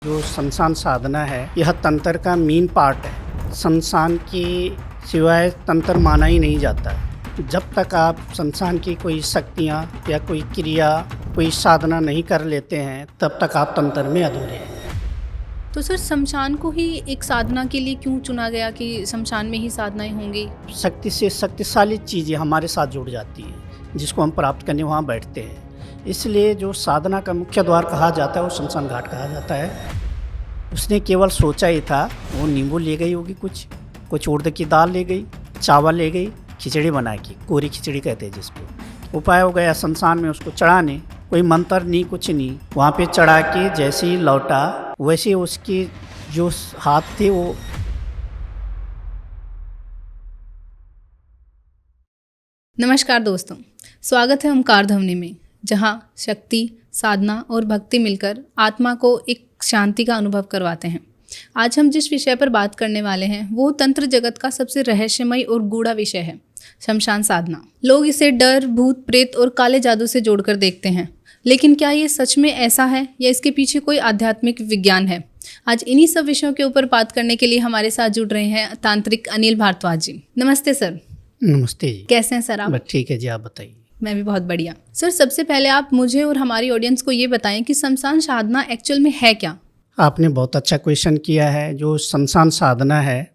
जो शमशान साधना है यह तंत्र का मेन पार्ट है। शमशान के सिवाय तंत्र माना ही नहीं जाता। जब तक आप शमशान की कोई शक्तियाँ या कोई क्रिया कोई साधना नहीं कर लेते हैं तब तक आप तंत्र में अधूरे हैं। तो सर शमशान को ही एक साधना के लिए क्यों चुना गया कि शमशान में ही साधनाएं होंगी? शक्ति से शक्तिशाली चीज़ें हमारे साथ जुड़ जाती हैं जिसको हम प्राप्त करने वहाँ बैठते हैं। इसलिए जो साधना का मुख्य द्वार कहा जाता है वो शमशान घाट कहा जाता है। उसने केवल सोचा ही था, वो नींबू ले गई होगी, कुछ उड़द की दाल ले गई, चावल ले गई, खिचड़ी बना के, कोरी खिचड़ी कहते हैं जिसको। उपाय हो गया शमशान में उसको चढ़ाने, कोई मंत्र नहीं कुछ नहीं, वहाँ पे चढ़ा के जैसे ही लौटा वैसे उसके जो हाथ थे वो नमस्कार दोस्तों, स्वागत है ओमकार ध्वनि में, जहां शक्ति, साधना और भक्ति मिलकर आत्मा को एक शांति का अनुभव करवाते हैं। आज हम जिस विषय पर बात करने वाले हैं वो तंत्र जगत का सबसे रहस्यमय और गूढ़ा विषय है, शमशान साधना। लोग इसे डर, भूत, प्रेत और काले जादू से जोड़कर देखते हैं, लेकिन क्या ये सच में ऐसा है या इसके पीछे कोई आध्यात्मिक विज्ञान है? आज इन्हीं सब विषयों के ऊपर बात करने के लिए हमारे साथ जुड़ रहे हैं तांत्रिक अनिल भारद्वाज जी। नमस्ते सर। नमस्ते जी। कैसे हैं सर आप? ठीक है जी, आप बताइए। मैं भी बहुत बढ़िया। सर सबसे पहले आप मुझे और हमारी ऑडियंस को ये बताएं कि शमशान साधना एक्चुअल में है क्या? आपने बहुत अच्छा क्वेश्चन किया है। जो शमशान साधना है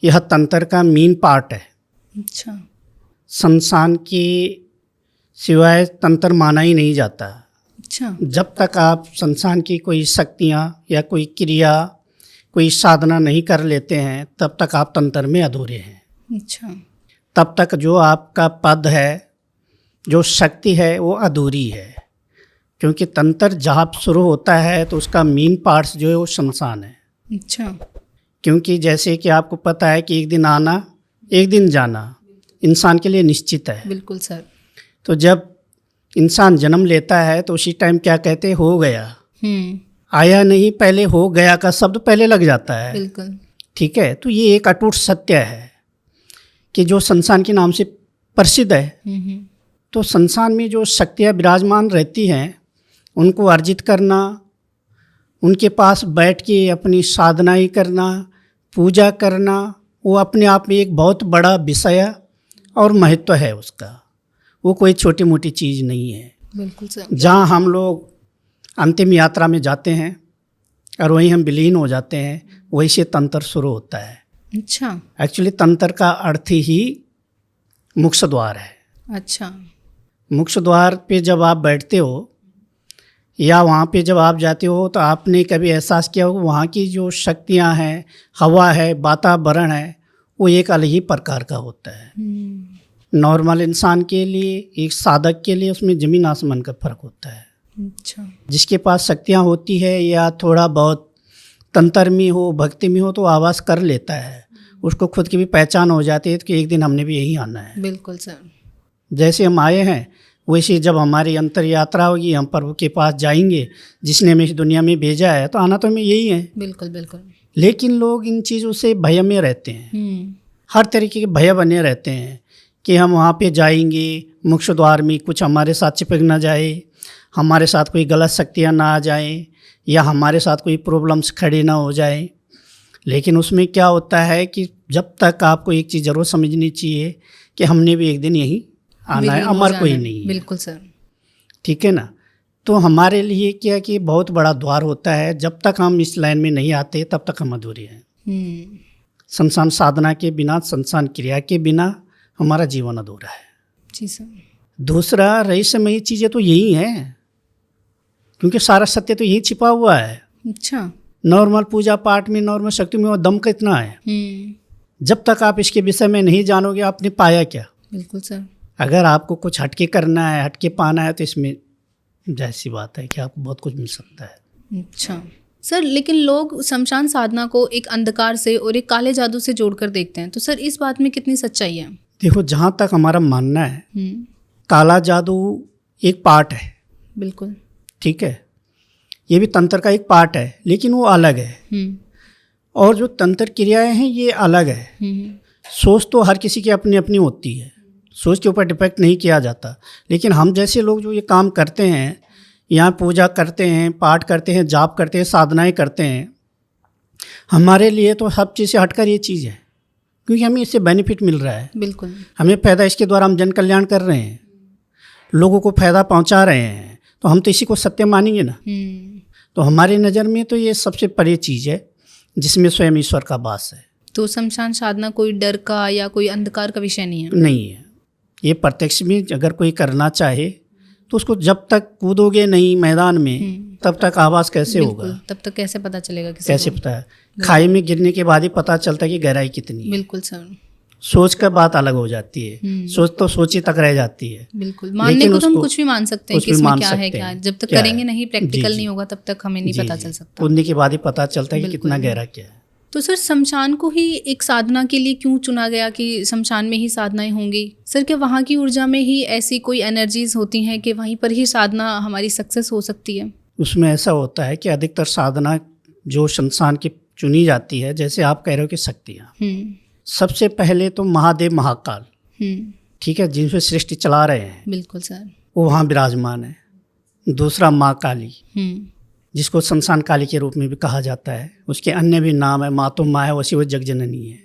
यह तंत्र का मेन पार्ट है। अच्छा। शमशान के सिवाय तंत्र माना ही नहीं जाता। अच्छा। जब तक आप शमशान की कोई शक्तियाँ या कोई क्रिया कोई साधना नहीं कर लेते हैं तब तक आप तंत्र में अधूरे हैं। अच्छा। तब तक जो आपका पद है, जो शक्ति है वो अधूरी है। क्योंकि तंत्र जहाँ शुरू होता है तो उसका मेन पार्ट्स जो है वो शमशान है। अच्छा। क्योंकि जैसे कि आपको पता है कि एक दिन आना एक दिन जाना इंसान के लिए निश्चित है। बिल्कुल सर। तो जब इंसान जन्म लेता है तो उसी टाइम क्या कहते हैं, हो गया। आया नहीं, पहले हो गया का शब्द पहले लग जाता है। बिल्कुल। ठीक है, तो ये एक अटूट सत्य है कि जो शमशान के नाम से प्रसिद्ध है। तो शमशान में जो शक्तियाँ विराजमान रहती हैं उनको अर्जित करना, उनके पास बैठ के अपनी साधनाएँ करना, पूजा करना, वो अपने आप में एक बहुत बड़ा विषय और महत्व है उसका। वो कोई छोटी मोटी चीज़ नहीं है। बिल्कुल सर। जहाँ हम लोग अंतिम यात्रा में जाते हैं और वहीं हम विलीन हो जाते हैं, वहीं से तंत्र शुरू होता है। अच्छा। एक्चुअली तंत्र का अर्थ ही मोक्ष द्वार है। अच्छा। मोक्ष द्वार पे जब आप बैठते हो या वहाँ पे जब आप जाते हो तो आपने कभी एहसास किया हो वहाँ की जो शक्तियाँ हैं, हवा है, वातावरण है, वो एक अलग ही प्रकार का होता है। नॉर्मल इंसान के लिए, एक साधक के लिए उसमें ज़मीन आसमान का फ़र्क होता है। अच्छा। जिसके पास शक्तियाँ होती है या थोड़ा बहुत तंत्र में हो, भक्ति में हो तो आवाज़ कर लेता है, उसको खुद की भी पहचान हो जाती है कि एक दिन हमने भी यही आना है। बिल्कुल सर। जैसे हम आए हैं वैसे जब हमारी अंतर यात्रा होगी, हम प्रभु के पास जाएंगे, जिसने हमें इस दुनिया में भेजा है, तो आना तो हमें यही है। बिल्कुल बिल्कुल। लेकिन लोग इन चीज़ों से भय में रहते हैं। हर तरीके के भय बने रहते हैं कि हम वहाँ पे जाएंगे, मोक्ष द्वार में कुछ हमारे साथ चिपक ना जाए, हमारे साथ कोई गलत शक्तियाँ ना आ जाएं, या हमारे साथ कोई प्रॉब्लम्स खड़ी ना हो जाए। लेकिन उसमें क्या होता है कि जब तक आपको एक चीज़ ज़रूर समझनी चाहिए कि हमने भी एक दिन यही आना है, अमर कोई नहीं है। बिल्कुल सर। ठीक है ना। तो हमारे लिए क्या कि बहुत बड़ा द्वार होता है। जब तक हम इस लाइन में नहीं आते तब तक हम अधूरे हैं। शमशान साधना के बिना, शमशान क्रिया के बिना हमारा जीवन अधूरा है। जी सर। दूसरा रहस्यमयी चीज़ें तो यही हैं, क्योंकि सारा सत्य तो यही छिपा हुआ है। अच्छा। नॉर्मल पूजा पाठ में, नॉर्मल शक्ति में वो दम कितना है। जब तक आप इसके विषय में नहीं जानोगे आपने पाया क्या। बिल्कुल सर। अगर अगर आपको कुछ हटके करना है, हटके पाना है, तो इसमें जाहिर सी बात है कि आपको बहुत कुछ मिल सकता है। अच्छा सर, लेकिन लोग शमशान साधना को एक अंधकार से और एक काले जादू से जोड़कर देखते हैं, तो सर इस बात में कितनी सच्चाई है? देखो, जहाँ तक हमारा मानना है काला जादू एक पार्ट है। बिल्कुल। ठीक है, ये भी तंत्र का एक पार्ट है, लेकिन वो अलग है। और जो तंत्र क्रियाएं हैं ये अलग है। सोच तो हर किसी की अपनी अपनी होती है, सोच के ऊपर डिपेंड नहीं किया जाता। लेकिन हम जैसे लोग जो ये काम करते हैं यहाँ पूजा करते हैं, पाठ करते हैं, जाप करते हैं, साधनाएं करते हैं, हमारे लिए तो सब चीज़ से हटकर ये चीज़ है, क्योंकि हमें इससे बेनिफिट मिल रहा है। बिल्कुल। हमें फ़ायदा, इसके द्वारा हम जन कल्याण कर रहे हैं, लोगों को फ़ायदा पहुंचा रहे हैं, तो हम तो इसी को सत्य मानेंगे ना। तो हमारी नज़र में तो ये सबसे बड़ी चीज़ है जिसमें स्वयं ईश्वर का वास है। तो शमशान साधना कोई डर का या कोई अंधकार का विषय नहीं है? नहीं है। ये प्रत्यक्ष में अगर कोई करना चाहे तो उसको जब तक कूदोगे नहीं मैदान में तब तक आवाज़ कैसे होगा? तब तक कैसे पता चलेगा किसी कैसे को? पता है? खाई में गिरने के बाद ही पता चलता है कि गहराई कितनी है। बिल्कुल सर। सोच का बात अलग हो जाती है, सोच तो सोची तक रह जाती है। बिल्कुल। मानने को तो हम कुछ भी मान सकते हैं कि इसमें क्या है, क्या है। जब तक क्या करेंगे है? नहीं, प्रैक्टिकल जी, नहीं होगा, तब तक हमें नहीं पता चल सकता। कूदने के बाद ही पता चलता है कि कितना गहरा क्या है। तो सर शमशान को ही एक साधना के लिए क्यों चुना गया कि शमशान में ही साधनाएं होंगी? सर क्या वहाँ की ऊर्जा में ही ऐसी कोई एनर्जीज होती हैं कि वहीं पर ही साधना हमारी सक्सेस हो सकती है? उसमें ऐसा होता है कि अधिकतर साधना जो शमशान की चुनी जाती है, जैसे आप कह रहे हो कि शक्तियाँ, सबसे पहले तो महादेव महाकाल, ठीक है, जिनसे सृष्टि चला रहे हैं, बिल्कुल सर, वो वहाँ विराजमान है। दूसरा माँ काली, जिसको शमशान काली के रूप में भी कहा जाता है, उसके अन्य भी नाम है। माँ तो माँ है, वैसी वो जगजननी है,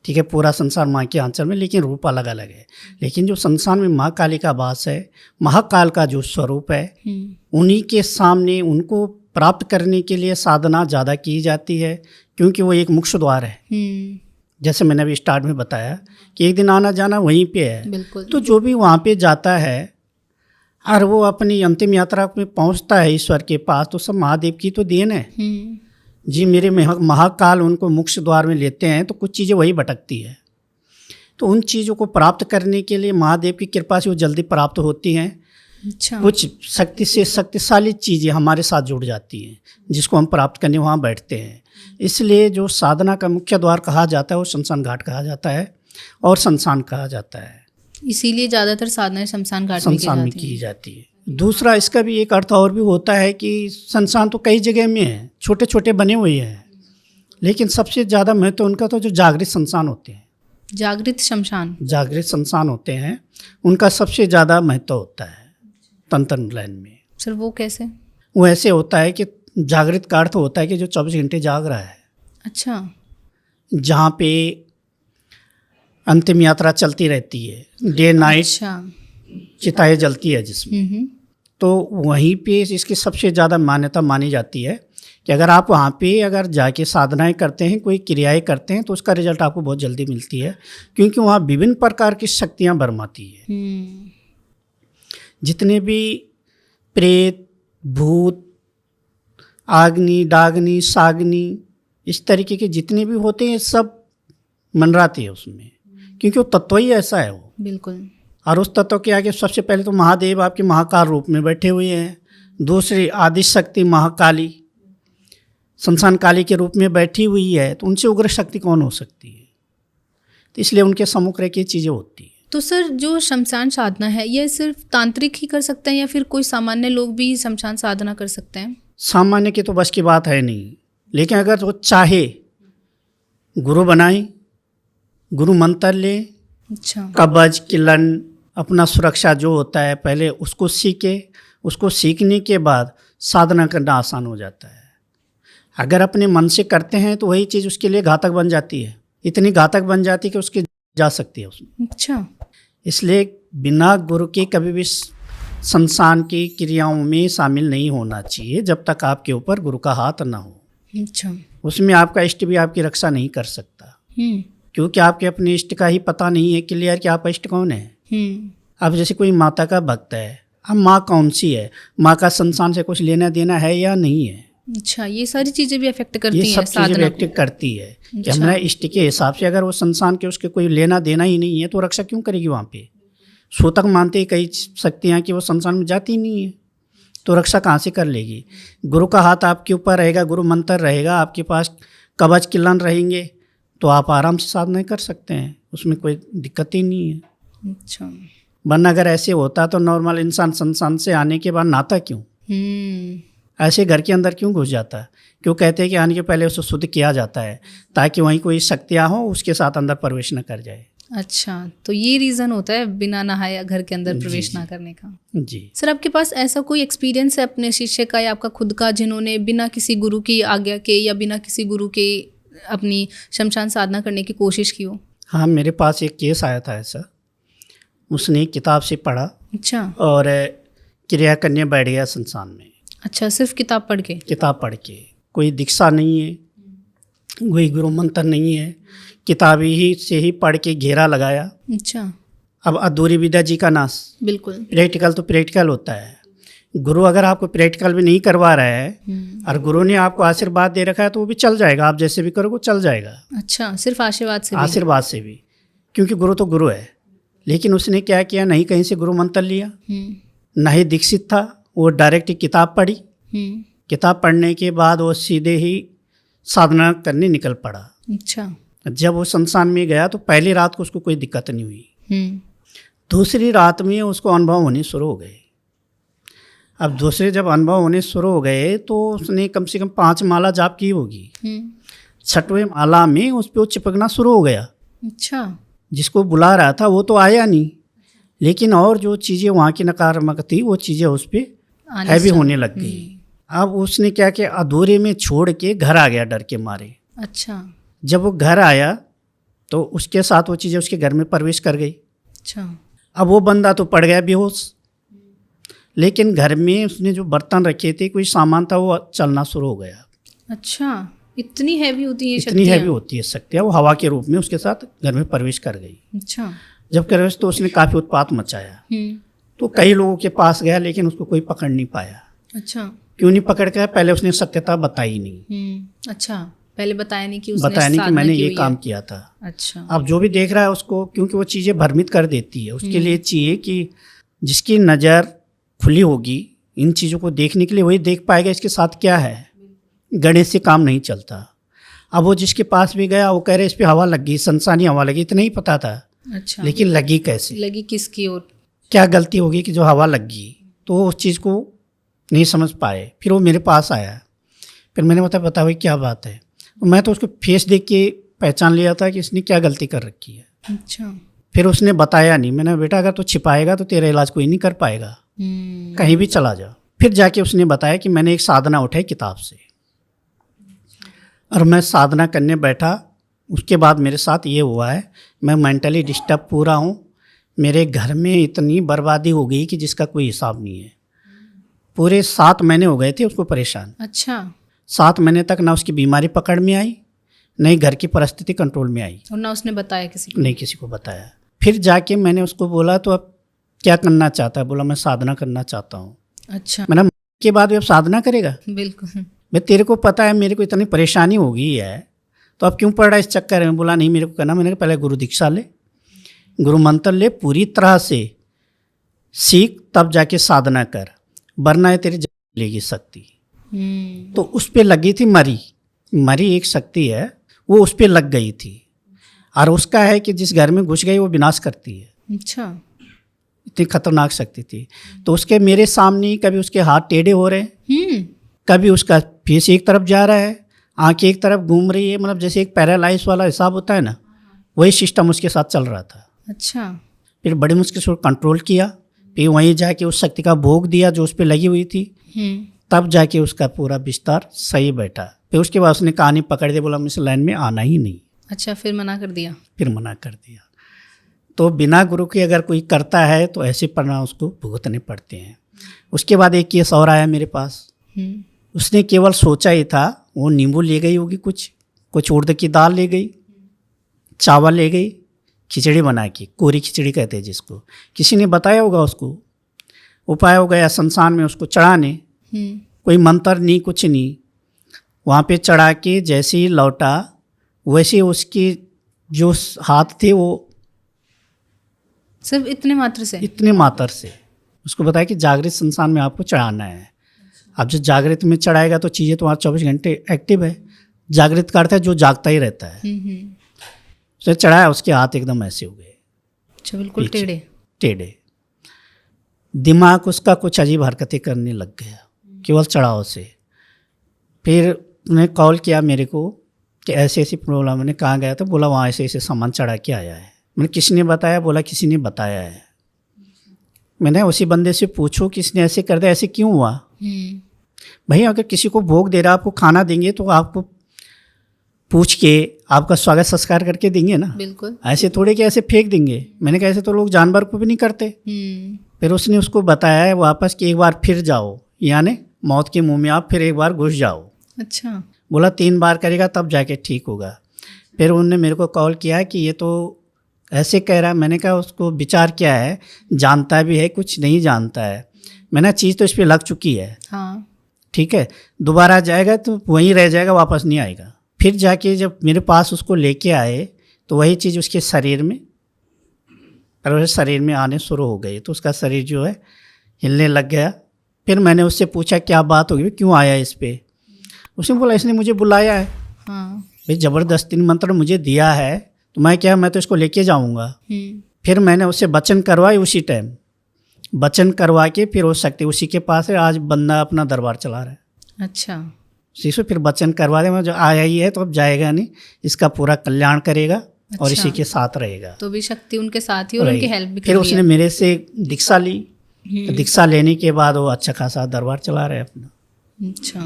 ठीक है, पूरा संसार माँ के आंचल में, लेकिन रूप अलग अलग है। लेकिन जो संसार में माँ काली का वास है, महाकाल का जो स्वरूप है, उन्हीं के सामने उनको प्राप्त करने के लिए साधना ज़्यादा की जाती है, क्योंकि वो एक मुख्य द्वार है। जैसे मैंने अभी स्टार्ट में बताया कि एक दिन आना जाना वहीं पे है। बिल्कुल। तो जो भी वहाँ पे जाता है और वो अपनी अंतिम यात्रा में पहुँचता है ईश्वर के पास, तो सब महादेव की तो देन है जी। मेरे महाकाल उनको मुख्य द्वार में लेते हैं तो कुछ चीज़ें वही भटकती है, तो उन चीज़ों को प्राप्त करने के लिए महादेव की कृपा से वो जल्दी प्राप्त होती हैं। अच्छा। कुछ शक्ति से शक्तिशाली चीज़ें हमारे साथ जुड़ जाती हैं, जिसको हम प्राप्त करने वहाँ बैठते हैं। इसलिए जो साधना का मुख्य द्वार कहा जाता है वो शमशान घाट कहा जाता है और शमशान कहा जाता है। इसीलिए ज़्यादातर साधनाएं शमशान घाट में की जाती है। दूसरा इसका भी एक अर्थ और भी होता है कि शमशान तो कई जगह में है, छोटे छोटे बने हुए हैं, लेकिन सबसे ज़्यादा महत्व उनका तो जो जागृत शमशान होते हैं, जागृत शमशान होते हैं, उनका सबसे ज़्यादा महत्व होता है तंत्र लाइन में। सर वो कैसे? वो ऐसे होता है कि जागृत का अर्थ होता है कि जो 24 घंटे जाग रहा है। अच्छा। जहाँ पे अंतिम यात्रा चलती रहती है, डे नाइट। अच्छा। चिताएं जलती है जिसमें, तो वहीं पे इसकी सबसे ज़्यादा मान्यता मानी जाती है कि अगर आप वहाँ पे अगर जाके साधनाएं करते हैं, कोई क्रियाएं करते हैं, तो उसका रिजल्ट आपको बहुत जल्दी मिलती है, क्योंकि वहाँ विभिन्न प्रकार की शक्तियाँ बरमाती है। जितने भी प्रेत, भूत, आग्नि, डाग्नि, साग्नि, इस तरीके के जितने भी होते हैं सब मंडराते हैं उसमें, क्योंकि वो तत्व ही ऐसा है वो। बिल्कुल। और उस तत्व के आगे सबसे पहले तो महादेव आपके महाकाल रूप में बैठे हुए हैं। दूसरी आदि शक्ति महाकाली शमशान काली के रूप में बैठी हुई है, तो उनसे उग्र शक्ति कौन हो सकती है? तो इसलिए उनके सम्मुख रह के चीज़ें होती हैं। तो सर जो शमशान साधना है, यह सिर्फ तांत्रिक ही कर सकते हैं या फिर कोई सामान्य लोग भी शमशान साधना कर सकते हैं? सामान्य की तो बस की बात है नहीं, लेकिन अगर वो चाहे गुरु बनाए, गुरु मंत्र ले, अच्छा, कवच किलन अपना सुरक्षा जो होता है पहले उसको सीखे, उसको सीखने के बाद साधना करना आसान हो जाता है। अगर अपने मन से करते हैं तो वही चीज़ उसके लिए घातक बन जाती है, इतनी घातक बन जाती है कि उसकी जा सकती है उसमें। अच्छा। इसलिए बिना गुरु के कभी भी शमशान की क्रियाओं में शामिल नहीं होना चाहिए जब तक आपके ऊपर गुरु का हाथ ना हो। अच्छा। उसमें आपका इष्ट भी आपकी रक्षा नहीं कर सकता, क्योंकि आपके अपने इष्ट का ही पता नहीं है क्लियर कि आपका इष्ट कौन है। अब जैसे कोई माता का भक्त है, अब माँ कौन सी है, माँ का शमशान से कुछ लेना देना है या नहीं है। अच्छा, ये सारी चीज़ें भी अफेक्ट करती हैं, ये सब चीज़ें भी अफेक्ट करती है कि हमारे इष्ट के हिसाब से अगर वो शमशान के उसके कोई लेना देना ही नहीं है तो रक्षा क्यों करेगी वहाँ पे। सूतक मानते कई शक्तियाँ कि वो शमशान में जाती नहीं है, तो रक्षा कहाँ से कर लेगी। गुरु का हाथ आपके ऊपर रहेगा, गुरु मंत्र रहेगा, आपके पास कवच किलन रहेंगे, तो आप आराम से साधना कर सकते हैं, उसमें कोई दिक्कत ही नहीं है। अच्छा। वरना अगर ऐसे होता तो नॉर्मल इंसान शमशान से आने के बाद नहाता क्यों, ऐसे घर के अंदर क्यों घुस जाता है? क्यों कहते हैं कि आने के पहले उसे शुद्ध किया जाता है ताकि वहीं कोई शक्तियाँ हो उसके साथ अंदर प्रवेश न कर जाए। अच्छा, तो ये रीज़न होता है बिना नहाए घर के अंदर प्रवेश ना करने का। जी। सर, आपके पास ऐसा कोई एक्सपीरियंस है अपने शिष्य का या आपका खुद का, जिन्होंने बिना किसी गुरु की आज्ञा के या बिना किसी गुरु के अपनी शमशान साधना करने की कोशिश की हो? हाँ, मेरे पास एक केस आया था ऐसा। उसने किताब से पढ़ा अच्छा। और क्रिया करने बैठ गया संस्थान में। अच्छा, सिर्फ किताब पढ़ के? किताब पढ़ के। कोई दीक्षा नहीं है, कोई गुरु मंत्र नहीं है, किताब ही से ही पढ़ के घेरा लगाया। अच्छा। अब अधूरी विद्या जी का नाश। बिल्कुल। प्रैक्टिकल तो प्रैक्टिकल होता है। गुरु अगर आपको प्रैक्टिकल भी नहीं करवा रहा है और गुरु ने आपको आशीर्वाद दे रखा है तो वो भी चल जाएगा, आप जैसे भी करोगे चल जाएगा। अच्छा, सिर्फ आशीर्वाद से भी? आशीर्वाद से भी, क्योंकि गुरु तो गुरु है। लेकिन उसने क्या किया, नहीं कहीं से गुरु मंत्र लिया, ना ही दीक्षित था, वो डायरेक्ट किताब पढ़ी। किताब पढ़ने के बाद वो सीधे ही साधना करने निकल पड़ा। अच्छा। जब वो संस्थान में गया तो पहली रात को उसको कोई दिक्कत नहीं हुई। दूसरी रात में उसको अनुभव होने शुरू हो गए। अब दूसरे जब अनुभव होने शुरू हो गए तो उसने कम से कम 5 माला जाप की होगी। 6वें माला में उस पर वो चिपकना शुरू हो गया। अच्छा। जिसको बुला रहा था वो तो आया नहीं, लेकिन और जो चीज़ें वहाँ की नकारात्मक थी वो चीज़ें उस पर हैवी होने लग गई। अब उसने क्या किया, अधूरे में छोड़ के घर आ गया डर के मारे। अच्छा। जब वो घर आया तो उसके साथ वो चीज़ें उसके घर में प्रवेश कर गई। अच्छा। अब वो बंदा तो पड़ गया बेहोश, लेकिन घर में उसने जो बर्तन रखे थे, कोई सामान था, वो चलना शुरू हो गया। अच्छा, इतनी हैवी होती है इतनी हैवी होती है शक्तियाँ, वो हवा के रूप में उसके साथ घर में प्रवेश कर गई। अच्छा। जब प्रवेश तो उसने काफ़ी उत्पात मचाया। तो कई लोगों के पास गया लेकिन उसको कोई पकड़ नहीं पाया। अच्छा। क्यों नहीं पकड़ के? पहले उसने सत्यता बताई नहीं। अच्छा, पहले बताया नहीं कि उसने बताया नहीं कि मैंने ये काम किया था। अच्छा। अब जो भी देख रहा है उसको, क्योंकि वो चीज़ें भ्रमित कर देती है, उसके लिए चाहिए कि जिसकी नज़र खुली होगी इन चीज़ों को देखने के लिए, वही देख पाएगा इसके साथ क्या है। गणेश से काम नहीं चलता। अब वो जिसके पास भी गया वो कह रहे इस पर हवा लग गई, संसानी हवा लगी, इतना ही पता था। अच्छा। लेकिन लगी कैसे, लगी किसकी ओर, क्या गलती होगी कि जो हवा लग गई, तो वो उस चीज़ को नहीं समझ पाए। फिर वो मेरे पास आया, फिर मैंने बता भाई क्या बात है। मैं तो उसको फेस देख के पहचान लिया था कि इसने क्या गलती कर रखी है। अच्छा। फिर उसने बताया नहीं। मैंने बेटा अगर तो छिपाएगा तो तेरा इलाज कोई नहीं कर पाएगा, कहीं भी चला जा। फिर जाके उसने बताया कि मैंने एक साधना उठाई किताब से और मैं साधना करने बैठा। उसके बाद मेरे साथ ये हुआ है, मैं मेंटली डिस्टर्ब पूरा हूँ। मेरे घर में इतनी बर्बादी हो गई कि जिसका कोई हिसाब नहीं है। पूरे 7 महीने हो गए थे उसको परेशान। अच्छा। 7 महीने तक ना उसकी बीमारी पकड़ में आई, नहीं घर की परिस्थिति कंट्रोल में आई, और ना उसने बताया किसी को? नहीं किसी को बताया। फिर जाके मैंने उसको बोला तो अब क्या करना चाहता है? बोला मैं साधना करना चाहता हूँ। अच्छा। मैंने के बाद भी अब साधना करेगा? बिल्कुल। मैं तेरे को पता है मेरे को इतनी परेशानी हो गई है, तो अब क्यों पड़ रहा है इस चक्कर में? बोला नहीं मेरे को करना। मैंने कहा पहले गुरु दीक्षा ले, गुरु मंत्र ले, पूरी तरह से सीख, तब जाके साधना कर, वरना है तेरी लेगी शक्ति। तो उस पर लगी थी मरी एक शक्ति है, वो उस पर लग गई थी। और उसका है कि जिस घर में घुस गई वो विनाश करती है। अच्छा। इतनी खतरनाक शक्ति थी। तो उसके मेरे सामने कभी उसके हाथ टेढ़े हो रहे हैं, कभी उसका फेस एक तरफ जा रहा है, आंखें एक तरफ घूम रही है, मतलब जैसे एक पैरालाइज वाला हिसाब होता है ना, वही सिस्टम उसके साथ चल रहा था। अच्छा। फिर बड़ी मुश्किल से कंट्रोल किया, फिर वहीं जाके उस शक्ति का भोग दिया जो उस पर लगी हुई थी, तब जाके उसका पूरा विस्तार सही बैठा। फिर उसके बाद उसने कहानी पकड़ दी, बोला मुझे लाइन में आना ही नहीं। अच्छा, फिर मना कर दिया? फिर मना कर दिया। तो बिना गुरु के अगर कोई करता है तो ऐसे परिणाम उसको भुगतने पड़ते हैं। उसके बाद एक केस और आया मेरे पास। उसने केवल सोचा ही था, वो नींबू ले गई होगी, कुछ उड़द की दाल ले गई, चावल ले गई, खिचड़ी बना के, कोरी खिचड़ी कहते हैं जिसको, किसी ने बताया होगा उसको, उपाय हो गया संसान में उसको चढ़ाने। कोई मंत्र नहीं, कुछ नहीं, वहाँ पे चढ़ा के जैसे ही लौटा वैसे उसके जो हाथ थे वो सिर्फ इतने मात्र से उसको बताया कि जागृत संसान में आपको चढ़ाना है। अब जो जागृत में चढ़ाएगा तो चीज़ें तुम्हारा 24 घंटे एक्टिव है। जागृत का अर्थ है जो जागता ही रहता है। उसने चढ़ाया, उसके हाथ एकदम ऐसे हो गए, बिल्कुल टेढ़े। दिमाग उसका कुछ अजीब हरकतें करने लग गया केवल चढ़ाव से। फिर उन्हें कॉल किया मेरे को कि ऐसी ऐसी प्रॉब्लम। मैंने कहाँ गया? तो बोला वहाँ ऐसे ऐसे सामान चढ़ा के आया है। मैंने किसने बताया? बोला किसी ने बताया है। मैंने उसी बंदे से पूछो कि इसने ऐसे कर दिया, ऐसे क्यों हुआ? भाई अगर किसी को भोग दे रहा, आपको खाना देंगे तो आपको पूछ के आपका स्वागत संस्कार करके देंगे ना। बिल्कुल। ऐसे थोड़े कि ऐसे फेंक देंगे। मैंने कहा ऐसे तो लोग जानवर को भी नहीं करते। फिर उसने उसको बताया है वापस कि एक बार फिर जाओ, यानी मौत के मुंह में आप फिर एक बार घुस जाओ। अच्छा। बोला 3 बार करेगा तब जाके ठीक होगा। फिर उन्होंने मेरे को कॉल किया कि ये तो ऐसे कह रहा है। मैंने कहा उसको विचार क्या है, जानता भी है कुछ नहीं जानता है। मैंने चीज़ तो इस पर लग चुकी है। हाँ। ठीक है, दोबारा जाएगा तो वहीं रह जाएगा, वापस नहीं आएगा। फिर जाके जब मेरे पास उसको लेके आए तो वही चीज़ उसके शरीर में, और शरीर में आने शुरू हो गई। तो उसका शरीर जो है हिलने लग गया। फिर मैंने उससे पूछा क्या बात होगी, क्यों आया इस पे? उसने बोला इसने मुझे बुलाया है। हाँ। भाई ज़बरदस्ती मंत्र मुझे दिया है तो मैं तो इसको लेके जाऊंगा। फिर मैंने उससे वचन करवाए, उसी टाइम वचन करवा के फिर हो सकती उसी के पास है। आज बंदा अपना दरबार चला रहा है। अच्छा। उसी से फिर वचन करवा दे, जो आया ही है तो अब जाएगा नहीं, इसका पूरा कल्याण करेगा। अच्छा। और इसी के साथ रहेगा। तो भी शक्ति उनके साथ ही और उनकी हेल्प भी कर फिर रही उसने है। मेरे से दीक्षा ली। तो दीक्षा लेने के बाद वो अच्छा खासा दरबार चला रहे अपना। अच्छा।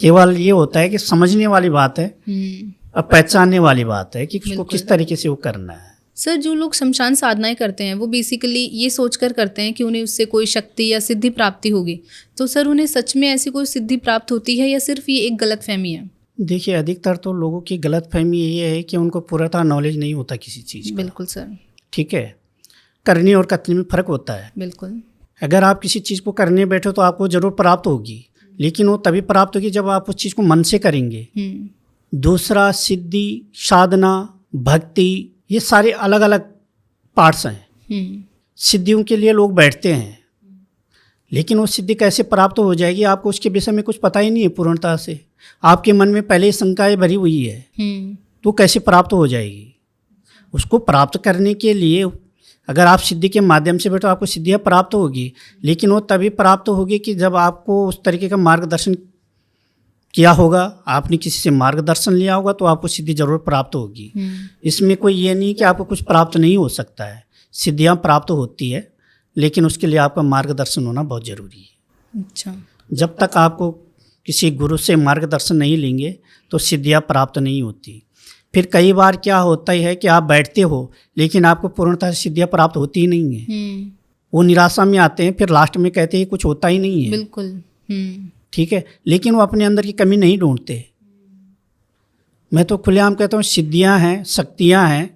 केवल ये होता है कि समझने वाली बात है और पहचानने वाली बात है कि उसको किस तरीके से वो करना है। सर, जो लोग शमशान साधनाएं करते हैं वो बेसिकली ये सोचकर करते हैं कि उन्हें उससे कोई शक्ति या सिद्धि प्राप्ति होगी। तो सर, उन्हें सच में ऐसी कोई सिद्धि प्राप्त होती है या सिर्फ ये एक गलतफहमी है? देखिए, अधिकतर तो लोगों की गलतफहमी ये है कि उनको पूरा नॉलेज नहीं होता किसी चीज़ का। बिल्कुल सर। ठीक है, करने और कथनी में फ़र्क होता है। बिल्कुल। अगर आप किसी चीज़ को करने बैठो तो आपको ज़रूर प्राप्त होगी, लेकिन वो तभी प्राप्त होगी जब आप उस चीज़ को मन से करेंगे। दूसरा, सिद्धि, साधना, भक्ति, ये सारे अलग अलग पार्ट्स हैं। सिद्धियों के लिए लोग बैठते हैं, लेकिन वो सिद्धि कैसे प्राप्त हो जाएगी आपको उसके विषय में कुछ पता ही नहीं है पूर्णता से। आपके मन में पहले ही शंकाएं भरी हुई है, तो कैसे प्राप्त हो जाएगी? उसको प्राप्त करने के लिए अगर आप सिद्धि के माध्यम से बैठो आपको सिद्धियाँ प्राप्त होगी, लेकिन वो तभी प्राप्त होगी कि जब आपको उस तरीके का मार्गदर्शन किया होगा, आपने किसी से मार्गदर्शन लिया होगा, तो आपको सिद्धि जरूर प्राप्त होगी। इसमें कोई ये नहीं कि आपको कुछ प्राप्त नहीं हो सकता है। सिद्धियाँ प्राप्त होती है, लेकिन उसके लिए आपका मार्गदर्शन होना बहुत ज़रूरी है। अच्छा। जब तक आपको किसी गुरु से मार्गदर्शन नहीं लेंगे तो सिद्धियाँ प्राप्त नहीं होती। फिर कई बार क्या होता ही है कि आप बैठते हो लेकिन आपको पूर्णतः सिद्धियाँ प्राप्त होती ही नहीं है। वो निराशा में आते हैं, फिर लास्ट में कहते हैं कुछ होता ही नहीं है। बिल्कुल। ठीक है, लेकिन वो अपने अंदर की कमी नहीं ढूंढते। मैं तो खुलेआम कहता हूँ सिद्धियाँ हैं, शक्तियाँ हैं,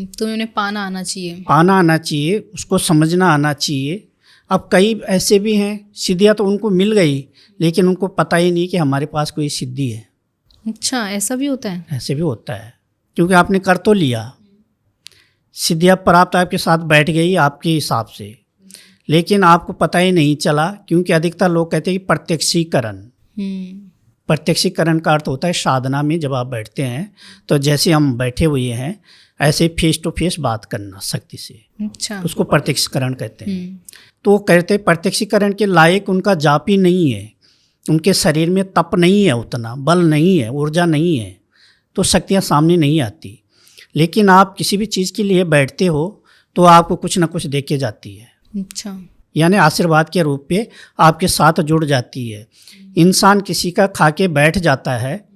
तो उन्हें पाना आना चाहिए। पाना आना चाहिए, उसको समझना आना चाहिए। अब कई ऐसे भी हैं सिद्धियाँ तो उनको मिल गई, लेकिन उनको पता ही नहीं कि हमारे पास कोई सिद्धि है। अच्छा, ऐसा भी होता है? ऐसे भी होता है, क्योंकि आपने कर तो लिया, सिद्धियाँ प्राप्त आपके साथ बैठ गई आपके हिसाब से, लेकिन आपको पता ही नहीं चला। क्योंकि अधिकतर लोग कहते हैं कि प्रत्यक्षीकरण। प्रत्यक्षीकरण का अर्थ होता है साधना में जब आप बैठते हैं तो जैसे हम बैठे हुए हैं ऐसे फेस टू फेस बात करना शक्ति से। अच्छा। उसको प्रत्यक्षीकरण कहते हैं। तो वो कहते हैं प्रत्यक्षीकरण के लायक उनका जाप ही नहीं है, उनके शरीर में तप नहीं है, उतना बल नहीं है, ऊर्जा नहीं है, तो शक्तियाँ सामने नहीं आती। लेकिन आप किसी भी चीज़ के लिए बैठते हो तो आपको कुछ ना कुछ देके जाती है। अच्छा। यानी आशीर्वाद के रूप पे आपके साथ जुड़ जाती है। इंसान किसी का खा के बैठ जाता है,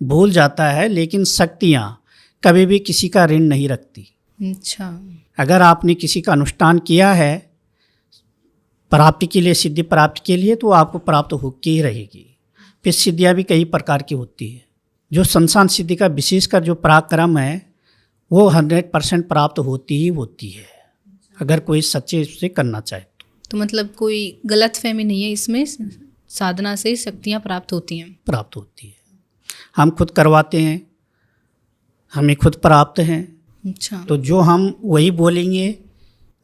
भूल जाता है, लेकिन शक्तियाँ कभी भी किसी का ऋण नहीं रखती। अच्छा। अगर आपने किसी का अनुष्ठान किया है प्राप्ति के लिए, सिद्धि प्राप्ति के लिए, तो आपको प्राप्त होकर ही रहेगी। फिर सिद्धियाँ भी कई प्रकार की होती है। जो संसान सिद्धि का विशेषकर जो पराक्रम है वो 100% प्राप्त होती ही होती है, अगर कोई सच्चे से करना चाहे तो मतलब कोई गलत फहमी नहीं है इसमें, साधना से शक्तियाँ प्राप्त होती हैं। प्राप्त होती है। हम खुद करवाते हैं, हमें खुद प्राप्त हैं। अच्छा। तो जो हम वही बोलेंगे,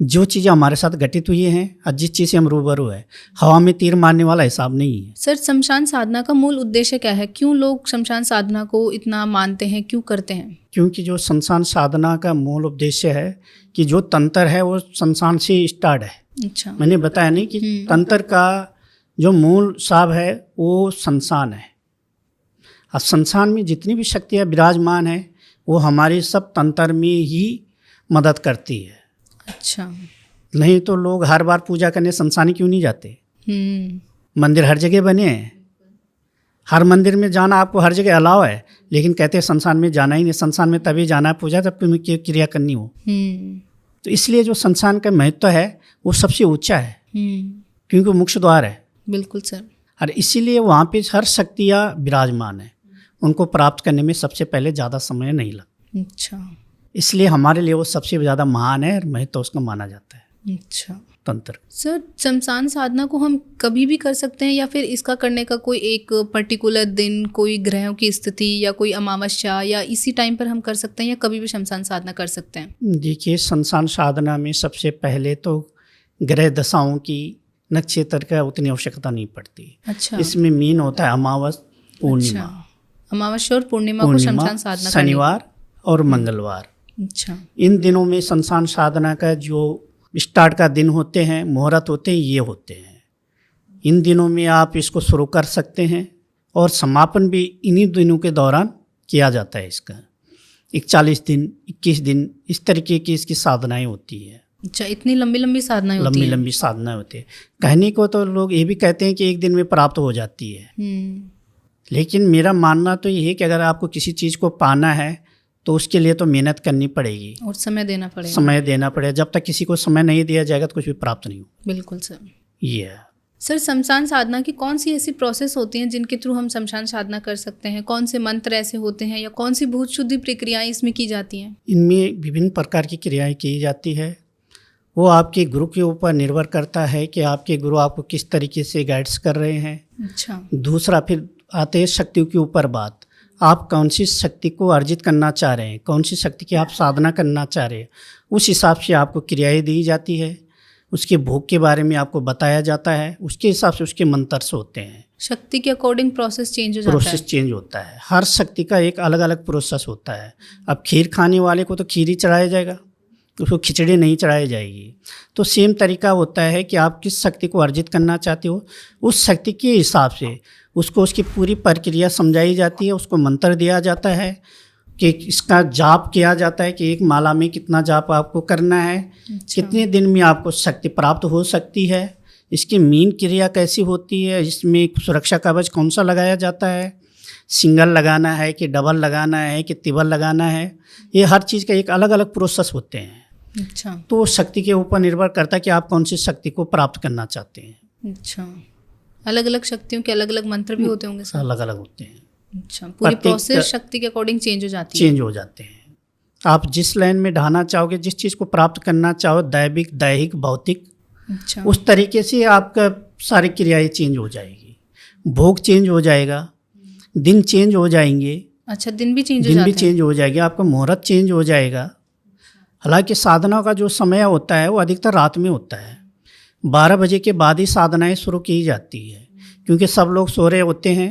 जो चीज़ें हमारे साथ घटित हुई हैं और जिस चीज़ से हम रूबरू है, हवा में तीर मारने वाला हिसाब नहीं है। सर, शमशान साधना का मूल उद्देश्य क्या है? क्यों लोग शमशान साधना को इतना मानते हैं, क्यों करते हैं? क्योंकि जो शमशान साधना का मूल उद्देश्य है कि जो तंत्र है वो शमशान से स्टार्ट है। अच्छा। मैंने बताया नहीं कि तंत्र का जो मूल साब है वो शमशान है। अब शमशान में जितनी भी शक्तियाँ विराजमान है वो हमारे सब तंत्र में ही मदद करती है। अच्छा। नहीं तो लोग हर बार पूजा करने शमशान क्यों नहीं जाते? मंदिर हर जगह बने हैं, हर मंदिर में जाना आपको हर जगह अलाउ है, लेकिन कहते हैं शमशान में जाना ही नहीं। शमशान में तभी जाना है पूजा जब तुम्हें क्रिया करनी हो। तो इसलिए जो शमशान का महत्व है वो सबसे ऊंचा है, क्योंकि मुख्य द्वार है। बिल्कुल सर। और इसीलिए वहाँ पे हर शक्तियाँ विराजमान है, उनको प्राप्त करने में सबसे पहले ज़्यादा समय नहीं लगता। अच्छा। इसलिए हमारे लिए वो सबसे ज़्यादा महान है और महत्व उसका माना जाता है। अच्छा तंत्र। सर, शमशान साधना को हम कभी भी कर सकते हैं या फिर इसका करने का कोई एक पर्टिकुलर दिन, कोई ग्रहों की स्थिति या कोई अमावस्या या इसी टाइम पर हम कर सकते हैं, या कभी भी शमशान साधना कर सकते हैं? देखिए, शमशान साधना में सबसे पहले तो ग्रह दशाओं की, नक्षत्र का उतनी आवश्यकता नहीं पड़ती। अच्छा। इसमें मेन होता है अमावस पूर्णिमा। अमावस्या और पूर्णिमा को शमशान साधना, शनिवार और मंगलवार। अच्छा। इन दिनों में शमशान साधना का जो स्टार्ट का दिन होते हैं, मुहूर्त होते हैं, ये होते हैं। इन दिनों में आप इसको शुरू कर सकते हैं और समापन भी इन्हीं दिनों के दौरान किया जाता है। इसका 41 दिन, 21 दिन, इस तरीके की इसकी साधनाएं होती है। अच्छा, इतनी लंबी लंबी साधनाएं होती हैं? लंबी साधनाएं होती है। कहने को तो लोग ये भी कहते हैं कि एक दिन में प्राप्त हो जाती है, लेकिन मेरा मानना तो ये है कि अगर आपको किसी चीज़ को पाना है तो उसके लिए तो मेहनत करनी पड़ेगी और समय देना पड़ेगा। समय देना पड़ेगा। जब तक किसी को समय नहीं दिया जाएगा तो कुछ भी प्राप्त नहीं हो। बिल्कुल सर। ये है। सर, शमशान साधना की कौन सी ऐसी प्रोसेस होती हैं जिनके थ्रू हम शमशान साधना कर सकते हैं? कौन से मंत्र ऐसे होते हैं या कौन सी भूत शुद्धि प्रक्रियाएं इसमें की जाती हैं? इनमें विभिन्न प्रकार की क्रियाएं की जाती है। वो आपके गुरु के ऊपर निर्भर करता है कि आपके गुरु आपको किस तरीके से गाइड्स कर रहे हैं। अच्छा। दूसरा फिर आते हैं शक्तियों के ऊपर बात। आप कौन सी शक्ति को अर्जित करना चाह रहे हैं, कौन सी शक्ति की आप साधना करना चाह रहे हैं, उस हिसाब से आपको क्रियाएं दी जाती है। उसके भोग के बारे में आपको बताया जाता है, उसके हिसाब से उसके मंत्र होते हैं। शक्ति के अकॉर्डिंग प्रोसेस चेंज हो जाता है? प्रोसेस चेंज होता है। हर शक्ति का एक अलग अलग प्रोसेस होता है। अब खीर खाने वाले को तो खीर ही चढ़ाया जाएगा, उसको खिचड़ी नहीं चढ़ाई जाएगी। तो सेम तरीका होता है कि आप किस शक्ति को अर्जित करना चाहते हो, उस शक्ति के हिसाब से उसको उसकी पूरी प्रक्रिया समझाई जाती है। उसको मंत्र दिया जाता है कि इसका जाप किया जाता है कि एक माला में कितना जाप आपको करना है। अच्छा। कितने दिन में आपको शक्ति प्राप्त हो सकती है, इसकी मेन क्रिया कैसी होती है, इसमें सुरक्षा कवच कौन सा लगाया जाता है, सिंगल लगाना है कि डबल लगाना है कि तिबल लगाना है, ये हर चीज़ का एक अलग अलग प्रोसेस होते हैं। अच्छा। तो शक्ति के ऊपर निर्भर करता है कि आप कौन सी शक्ति को प्राप्त करना चाहते हैं। अच्छा, अलग अलग शक्तियों के अलग अलग मंत्र भी होते होंगे सर? अलग अलग होते हैं। अच्छा, पूरी प्रोसेस शक्ति के अकॉर्डिंग चेंज हो जाती है? चेंज हो जाते हैं। आप जिस लाइन में ढाना चाहोगे, जिस चीज़ को प्राप्त करना चाहो, दैविक, दैहिक, भौतिक, अच्छा, उस तरीके से आपका सारी क्रियाएं चेंज हो जाएगी। भोग चेंज हो जाएगा, दिन चेंज हो जाएंगे। अच्छा, दिन भी चेंज हो दिन जाते भी हैं? चेंज हो जाएगा, आपका मुहूर्त चेंज हो जाएगा। हालांकि साधना का जो समय होता है वो अधिकतर रात में होता है। 12 बजे के बाद ही साधनाएं शुरू की जाती है, क्योंकि सब लोग सो रहे होते हैं,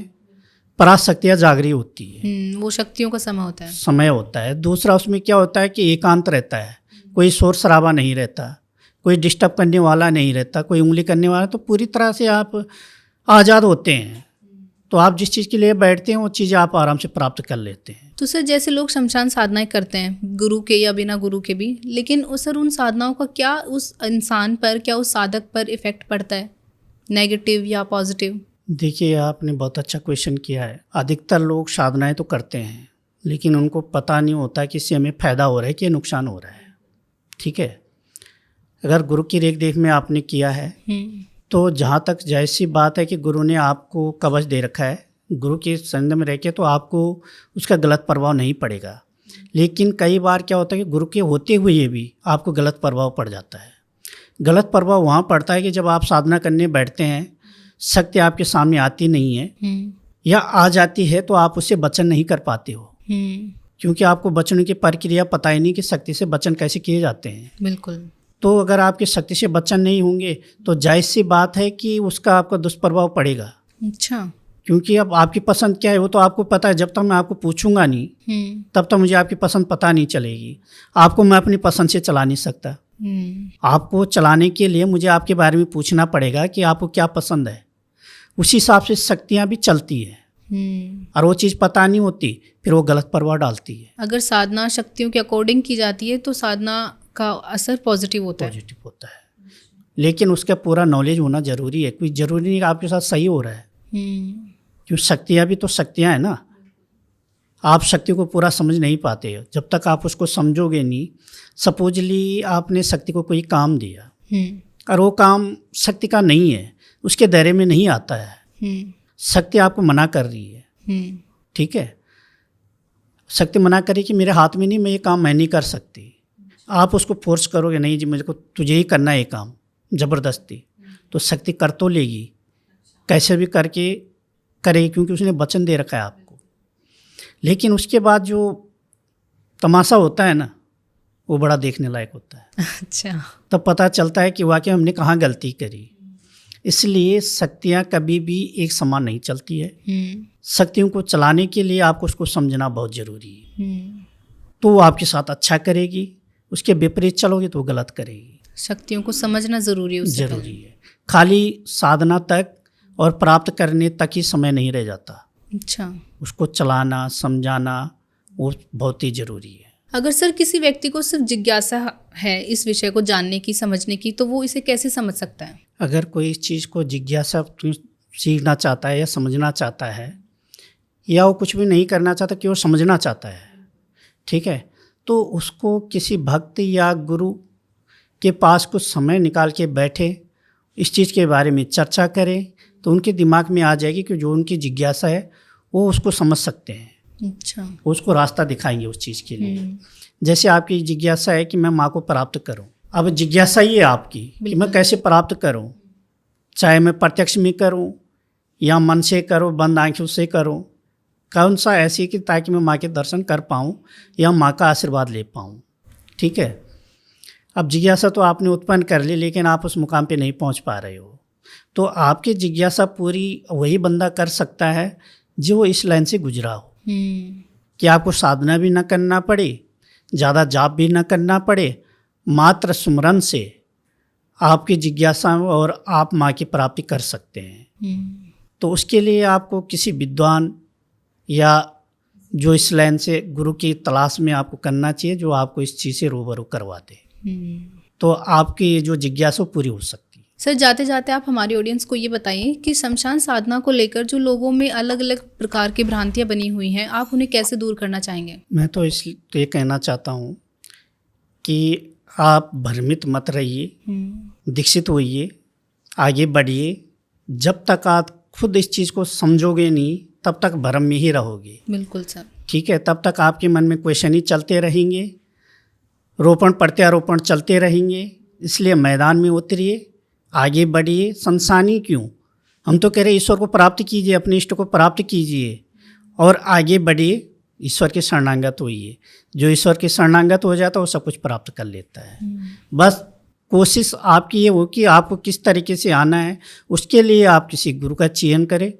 पराशक्तियाँ जागरी होती है। वो शक्तियों का समय होता है। समय होता है। दूसरा उसमें क्या होता है कि एकांत रहता है, कोई शोर शराबा नहीं रहता, कोई डिस्टर्ब करने वाला नहीं रहता, कोई उंगली करने वाला, तो पूरी तरह से आप आज़ाद होते हैं। तो आप जिस चीज़ के लिए बैठते हैं वो चीज़ आप आराम से प्राप्त कर लेते हैं। तो सर, जैसे लोग शमशान साधनाएं करते हैं, गुरु के या बिना गुरु के भी, लेकिन सर उन साधनाओं का क्या उस इंसान पर, क्या उस साधक पर इफेक्ट पड़ता है, नेगेटिव या पॉजिटिव? देखिए, आपने बहुत अच्छा क्वेश्चन किया है। अधिकतर लोग साधनाएं तो करते हैं, लेकिन उनको पता नहीं होता कि इससे हमें फ़ायदा हो रहा है कि नुकसान हो रहा है। ठीक है, अगर गुरु की रेख देख में आपने किया है तो जहाँ तक जैसी बात है कि गुरु ने आपको कवच दे रखा है, गुरु के संग में रह के तो आपको उसका गलत प्रभाव नहीं पड़ेगा। लेकिन कई बार क्या होता है कि गुरु के होते हुए भी आपको गलत प्रभाव पड़ जाता है। गलत प्रभाव वहाँ पड़ता है कि जब आप साधना करने बैठते हैं, शक्ति आपके सामने आती नहीं है या आ जाती है तो आप उससे बचन नहीं कर पाते हो, क्योंकि आपको बचने की प्रक्रिया पता ही नहीं कि शक्ति से बचन कैसे किए जाते हैं। बिल्कुल। तो अगर आपकी शक्ति से बचन नहीं होंगे तो जायज़ सी बात है कि उसका आपका दुष्प्रभाव पड़ेगा। अच्छा। क्योंकि अब आपकी पसंद क्या है वो तो आपको पता है। जब तक मैं आपको पूछूंगा नहीं तब तक मुझे आपकी पसंद पता नहीं चलेगी। आपको मैं अपनी पसंद से चला नहीं सकता। आपको चलाने के लिए मुझे आपके बारे में पूछना पड़ेगा कि आपको क्या पसंद है। उसी हिसाब से शक्तियाँ भी चलती है। और वो चीज़ पता नहीं होती, फिर वो गलत प्रभाव डालती है। अगर साधना शक्तियों के अकॉर्डिंग की जाती है तो साधना का असर पॉजिटिव होता है। पॉजिटिव होता है, लेकिन उसका पूरा नॉलेज होना जरूरी है। कोई जरूरी नहीं कि आपके साथ सही हो रहा है, क्योंकि शक्तियाँ भी तो शक्तियाँ हैं ना। आप शक्ति को पूरा समझ नहीं पाते हो जब तक आप उसको समझोगे नहीं। सपोजली आपने शक्ति को कोई काम दिया और वो काम शक्ति का नहीं है, उसके दायरे में नहीं आता है, शक्ति आपको मना कर रही है, ठीक है, शक्ति मना करे कि मेरे हाथ में नहीं, मैं ये काम मैं नहीं कर सकती। आप उसको फोर्स करोगे, नहीं जी मेरे को तुझे ही करना है ये काम, ज़बरदस्ती, तो शक्ति कर तो लेगी, कैसे भी करके करेगी, क्योंकि उसने वचन दे रखा है आपको। लेकिन उसके बाद जो तमाशा होता है ना, वो बड़ा देखने लायक होता है। अच्छा, तब पता चलता है कि वाकई हमने कहाँ गलती करी। इसलिए शक्तियाँ कभी भी एक समान नहीं चलती है। शक्तियों को चलाने के लिए आपको उसको समझना बहुत ज़रूरी है। तो वो आपके साथ अच्छा करेगी, उसके विपरीत चलोगे तो वो गलत करेगी। शक्तियों को समझना ज़रूरी है, ज़रूरी है। खाली साधना तक और प्राप्त करने तक ही समय नहीं रह जाता। अच्छा, उसको चलाना समझाना वो बहुत ही ज़रूरी है। अगर सर किसी व्यक्ति को सिर्फ जिज्ञासा है इस विषय को जानने की, समझने की, तो वो इसे कैसे समझ सकता है? अगर कोई इस चीज़ को जिज्ञासा सीखना चाहता है या समझना चाहता है, या वो कुछ भी नहीं करना चाहता कि वो समझना चाहता है, ठीक है, तो उसको किसी भक्त या गुरु के पास कुछ समय निकाल के बैठे, इस चीज़ के बारे में चर्चा करें, तो उनके दिमाग में आ जाएगी कि जो उनकी जिज्ञासा है वो उसको समझ सकते हैं। अच्छा, वो उसको रास्ता दिखाएंगे उस चीज़ के लिए। जैसे आपकी जिज्ञासा है कि मैं माँ को प्राप्त करूं, अब जिज्ञासा ये है आपकी कि मैं कैसे प्राप्त करूं, चाहे मैं प्रत्यक्ष में करूं या मन से करूं, बंद आंखों से करूं, कौन सा ऐसी कि ताकि मैं माँ के दर्शन कर पाऊं या माँ का आशीर्वाद ले पाऊं, ठीक है। अब जिज्ञासा तो आपने उत्पन्न कर ली, लेकिन आप उस मुकाम पे नहीं पहुंच पा रहे हो, तो आपकी जिज्ञासा पूरी वही बंदा कर सकता है जो इस लाइन से गुजरा हो, कि आपको साधना भी ना करना पड़े, ज़्यादा जाप भी ना करना पड़े, मात्र सुमरन से आपकी जिज्ञासा और आप माँ की प्राप्ति कर सकते हैं। तो उसके लिए आपको किसी विद्वान या जो इस लाइन से गुरु की तलाश में आपको करना चाहिए, जो आपको इस चीज़ से रूबरू करवा दे, तो आपकी जो जिज्ञासा पूरी हो सकती है। सर, जाते जाते आप हमारी ऑडियंस को ये बताइए कि शमशान साधना को लेकर जो लोगों में अलग अलग प्रकार की भ्रांतियां बनी हुई हैं, आप उन्हें कैसे दूर करना चाहेंगे? मैं तो ये कहना चाहता हूँ कि आप भ्रमित मत रहिए, दीक्षित होइए, आगे बढ़िए। जब तक आप खुद इस चीज़ को समझोगे नहीं, तब तक भ्रम में ही रहोगे। बिल्कुल सर, ठीक है। तब तक आपके मन में क्वेश्चन ही चलते रहेंगे, रोपण प्रत्यारोपण चलते रहेंगे। इसलिए मैदान में उतरिए, आगे बढ़िए। संसानी क्यों, हम तो कह रहे ईश्वर को प्राप्त कीजिए, अपने इष्ट को प्राप्त कीजिए और आगे बढ़िए, ईश्वर के शरणागत होइए। जो ईश्वर के शरणागत हो जाता है वो सब कुछ प्राप्त कर लेता है। बस कोशिश आपकी ये हो कि आपको किस तरीके से आना है, उसके लिए आप किसी गुरु का चयन करें।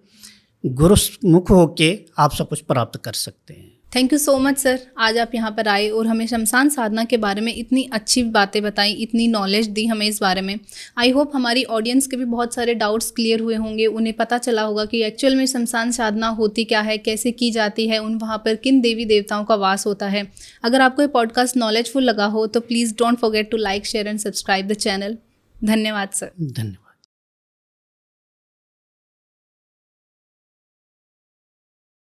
गुरु मुख होके आप सब कुछ प्राप्त कर सकते हैं। Thank you so much sir, आज आप यहाँ पर आए और हमें शमशान साधना के बारे में इतनी अच्छी बातें बताई, इतनी नॉलेज दी हमें इस बारे में। आई होप हमारी ऑडियंस के भी बहुत सारे डाउट्स क्लियर हुए होंगे, उन्हें पता चला होगा कि एक्चुअल में शमशान साधना होती क्या है, कैसे की जाती है, उन वहाँ पर किन देवी देवताओं का वास होता है। अगर आपको ये पॉडकास्ट नॉलेजफुल लगा हो तो please don't forget to like, share and subscribe the channel. धन्यवाद सर। धन्यवाद।